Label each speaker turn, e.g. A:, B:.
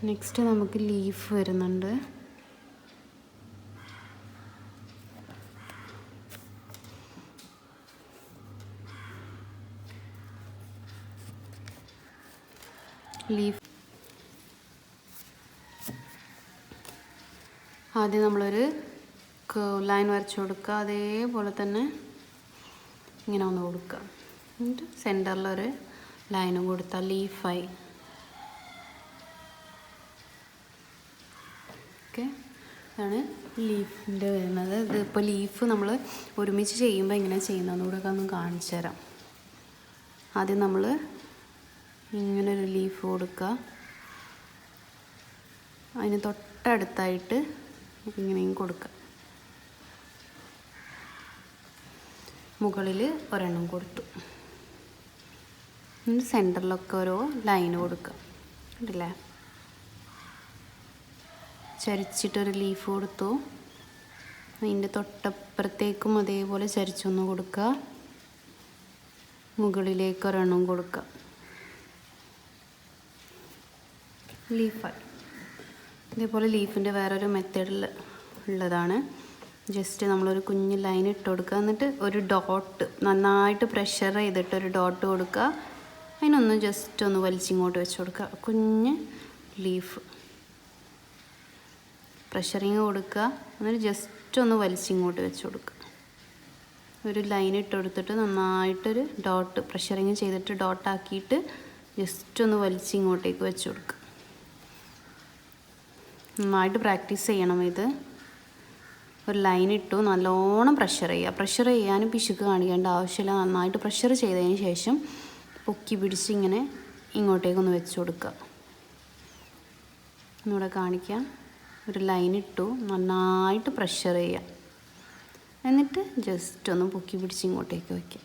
A: Next നമുക്ക് leaf വരുന്നുണ്ട്. Leaf ആദ്യം നമ്മളൊരു ലൈൻ വരച്ച് കൊടുക്കുക. അതേപോലെ തന്നെ ഇങ്ങനെ ഒന്ന് കൊടുക്കുക. എന്നിട്ട് സെൻറ്ററിലൊരു ലൈനും കൊടുത്താൽ ലീഫായി. ഓക്കെ, ഇതാണ് ലീഫിൻ്റെ വരുന്നത്. ഇതിപ്പോൾ ലീഫ് നമ്മൾ ഒരുമിച്ച് ചെയ്യുമ്പോൾ എങ്ങനെ ചെയ്യുന്നതെന്ന് കൂടെ ഒന്ന് കാണിച്ചു തരാം. ആദ്യം നമ്മൾ ഇങ്ങനൊരു ലീഫ് കൊടുക്കുക. അതിന് തൊട്ടടുത്തായിട്ട് ഇങ്ങനെയും കൊടുക്കുക. മുകളിൽ ഒരെണ്ണം കൊടുത്തു. സെൻറ്ററിലൊക്കെ ഓരോ ലൈന് കൊടുക്കുക. കണ്ടില്ലേ? ചരിച്ചിട്ടൊരു ലീഫ് കൊടുത്തു. അതിൻ്റെ തൊട്ടപ്പുറത്തേക്കും അതേപോലെ ചരിച്ചൊന്ന് കൊടുക്കുക. മുകളിലേക്ക് ഒരെണ്ണം കൊടുക്കുക. ലീഫായി. ഇതേപോലെ ലീഫിൻ്റെ വേറൊരു മെത്തേഡിൽ ഉള്ളതാണ്. ജസ്റ്റ് നമ്മളൊരു കുഞ്ഞ് ലൈൻ ഇട്ട് കൊടുക്കുക. എന്നിട്ട് ഒരു ഡോട്ട് നന്നായിട്ട് പ്രഷർ ചെയ്തിട്ട് ഒരു ഡോട്ട് കൊടുക്കുക. അതിനൊന്ന് ജസ്റ്റ് ഒന്ന് വലിച്ചിങ്ങോട്ട് വെച്ച് കൊടുക്കുക. കുഞ്ഞ് ലീഫ് പ്രഷറിങ് കൊടുക്കുക. എന്നിട്ട് ജസ്റ്റ് ഒന്ന് വലിച്ചിങ്ങോട്ട് വെച്ച് കൊടുക്കുക. ഒരു ലൈൻ ഇട്ട് കൊടുത്തിട്ട് നന്നായിട്ടൊരു ഡോട്ട് പ്രഷറിങ് ചെയ്തിട്ട് ഡോട്ടാക്കിയിട്ട് ജസ്റ്റ് ഒന്ന് വലിച്ചിങ്ങോട്ടേക്ക് വെച്ച് കൊടുക്കുക. നന്നായിട്ട് പ്രാക്ടീസ് ചെയ്യണം ഇത്. ഒരു ലൈൻ ഇട്ടു, നല്ലോണം പ്രഷർ ചെയ്യുക. പ്രഷർ ചെയ്യാനും പിശുക്ക് കാണിക്കേണ്ട ആവശ്യമില്ല. നന്നായിട്ട് പ്രഷർ ചെയ്തതിന് ശേഷം പൊക്കി പിടിച്ച് ഇങ്ങനെ ഇങ്ങോട്ടേക്കൊന്ന് വെച്ച് കൊടുക്കുക. ഒന്നുകൂടെ കാണിക്കാം. ഒരു ലൈൻ ഇട്ടു, നന്നായിട്ട് പ്രഷർ ചെയ്യുക. എന്നിട്ട് ജസ്റ്റ് ഒന്ന് പൊക്കി പിടിച്ച് ഇങ്ങോട്ടേക്ക് വയ്ക്കുക.